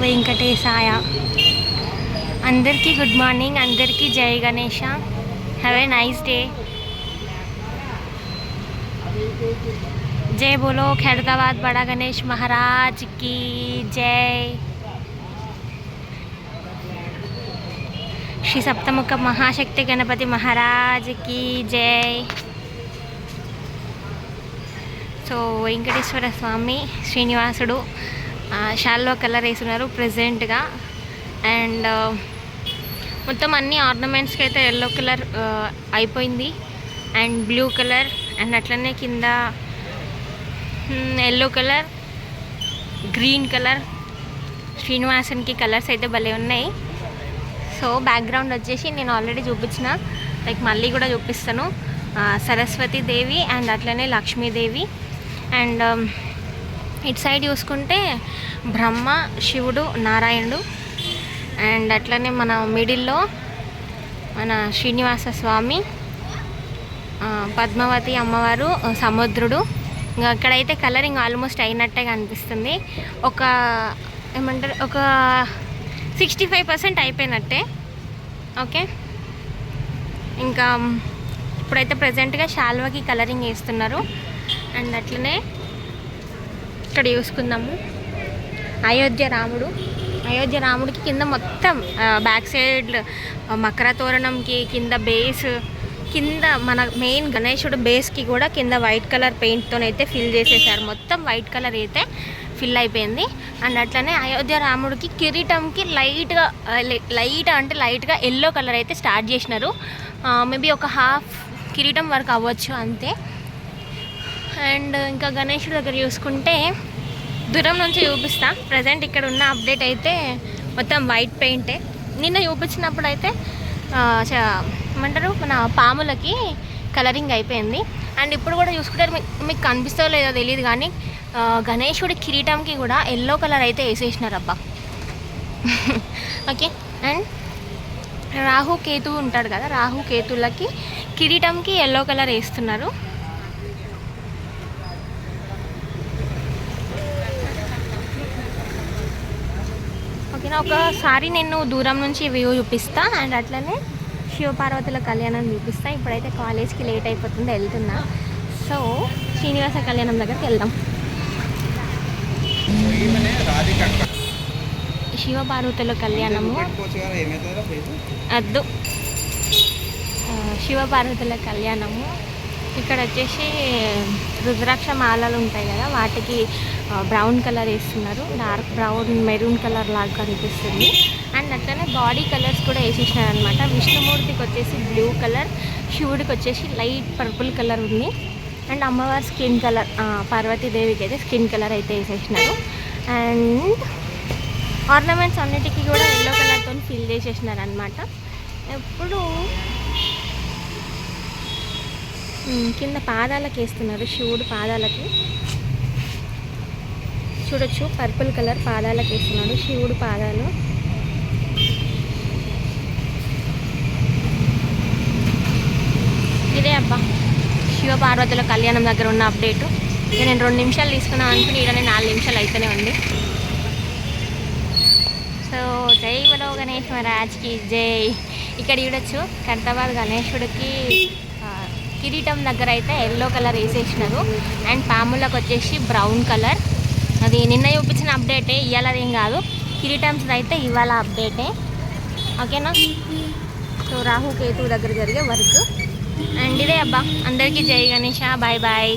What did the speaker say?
వెంకటేశాయ. అందరికీ good morning, అందరికీ జై Ganesha. Have a nice day. जय बोलो खैरताबाद बड़ा गणेश महाराज की जय. श्री सप्तमुख महाशक्ति गणपति महाराज की जय. సో వెంకటేశ్వర స్వామి శ్రీనివాసుడు షాల్లో కలర్ వేస్తున్నారు ప్రెజెంట్గా. అండ్ మొత్తం అన్ని ఆర్నమెంట్స్కి అయితే ఎల్లో కలర్ అయిపోయింది అండ్ బ్లూ కలర్ అండ్ అట్లనే కింద ఎల్లో కలర్, గ్రీన్ కలర్, శ్రీనివాసన్కి కలర్స్ అయితే భలే ఉన్నాయి. సో బ్యాక్గ్రౌండ్ వచ్చేసి నేను ఆల్రెడీ చూపించిన, లైక్ మళ్ళీ కూడా చూపిస్తాను. సరస్వతి దేవి అండ్ అట్లనే లక్ష్మీదేవి. అండ్ ఇటు సైడ్ చూసుకుంటే బ్రహ్మ, శివుడు, నారాయణుడు. అండ్ అట్లనే మన మిడిల్లో మన శ్రీనివాస స్వామి, పద్మావతి అమ్మవారు, సముద్రుడు. ఇంకా అక్కడైతే కలరింగ్ ఆల్మోస్ట్ అయినట్టే కనిపిస్తుంది. ఒక ఏమంటారు, ఒక 65% అయిపోయినట్టే. ఓకే, ఇంకా ఇప్పుడైతే ప్రజెంట్గా శాల్వాకి కలరింగ్ వేస్తున్నారు. అండ్ అట్లనే ఇక్కడ చూసుకుందాము అయోధ్య రాముడు. అయోధ్య రాముడికి కింద మొత్తం బ్యాక్ సైడ్ మకర తోరణంకి కింద బేస్, కింద మన మెయిన్ గణేశుడు బేస్కి కూడా కింద వైట్ కలర్ పెయింట్తో అయితే ఫిల్ చేసేసారు. మొత్తం వైట్ కలర్ అయితే ఫిల్ అయిపోయింది. అండ్ అట్లనే అయోధ్య రాముడికి కిరీటంకి లైట్గా ఎల్లో కలర్ అయితే స్టార్ట్ చేసినారు. మేబీ ఒక హాఫ్ కిరీటం వరకు అవ్వచ్చు అంతే. అండ్ ఇంకా గణేశుడి దగ్గర చూసుకుంటే దూరం నుంచి చూపిస్తా. ప్రజెంట్ ఇక్కడ ఉన్న అప్డేట్ అయితే మొత్తం వైట్ పెయింటే. నిన్న చూపించినప్పుడు అయితే ఏమంటారు, మన పాములకి కలరింగ్ అయిపోయింది. అండ్ ఇప్పుడు కూడా చూసుకుంటారు, మీకు కనిపిస్తుందో లేదో తెలియదు కానీ గణేశుడి కిరీటంకి కూడా ఎల్లో కలర్ అయితే వేసేసినారు అబ్బా. ఓకే, అండ్ రాహు కేతు ఉంటాడు కదా, రాహు కేతులకి కిరీటంకి ఎల్లో కలర్ వేస్తున్నారు. ఓకేనా, ఒకసారి నేను దూరం నుంచి వ్యూ చూపిస్తా. అండ్ అట్లనే శివపార్వతుల కళ్యాణం చూపిస్తా. ఇప్పుడైతే కాలేజ్కి లేట్ అయిపోతుంది, వెళ్తున్నా. సో శ్రీనివాస కళ్యాణం దగ్గరికి వెళ్దాం. శివపార్వతుల కళ్యాణము అద్దు, శివపార్వతుల కళ్యాణము. ఇక్కడ వచ్చేసి రుద్రాక్ష మాలలు ఉంటాయి కదా, వాటికి బ్రౌన్ కలర్ వేస్తున్నారు. డార్క్ బ్రౌన్, మెరూన్ కలర్ లాగా కనిపిస్తుంది. అండ్ అట్లనే బాడీ కలర్స్ కూడా వేసేసినారు అనమాట. విష్ణుమూర్తికి వచ్చేసి బ్లూ కలర్, శివుడికి వచ్చేసి లైట్ పర్పుల్ కలర్ ఉంది. అండ్ అమ్మవారి స్కిన్ కలర్, పార్వతీదేవికి అయితే స్కిన్ కలర్ అయితే వేసేసినారు. అండ్ ఆర్నమెంట్స్ అన్నిటికీ కూడా ఎల్లో కలర్తో ఫిల్ చేసేసినారు అనమాట. ఎప్పుడు కింద పాదాలకు వేస్తున్నారు, శివుడు పాదాలకి చూడొచ్చు, పర్పుల్ కలర్ పాదాలకు వేస్తున్నాడు శివుడు పాదాలు. ఇదే అబ్బా శివపార్వతుల కళ్యాణం దగ్గర ఉన్న అప్డేటు. ఇక నేను 2 నిమిషాలు తీసుకున్నాను అనుకుని ఈడనే 4 నిమిషాలు అయితేనే ఉంది. సో జై బలో గణేష్ మహారాజ్కి జై. ఇక్కడ చూడొచ్చు ఖైరతాబాద్ గణేశుడికి కిరీటం దగ్గర అయితే ఎల్లో కలర్ వేసేసినారు. అండ్ పాములకు వచ్చేసి బ్రౌన్ కలర్. అది నిన్న చూపించిన అప్డేటే, ఇవాళదేం కాదు. కిరీటమ్స్ అయితే ఇవాళ అప్డేటే. ఓకేనా, సో రాహు కేతు దగ్గర జరిగే వర్క్. అండ్ ఇదే అబ్బా, అందరికీ జై గణేష, బాయ్ బాయ్.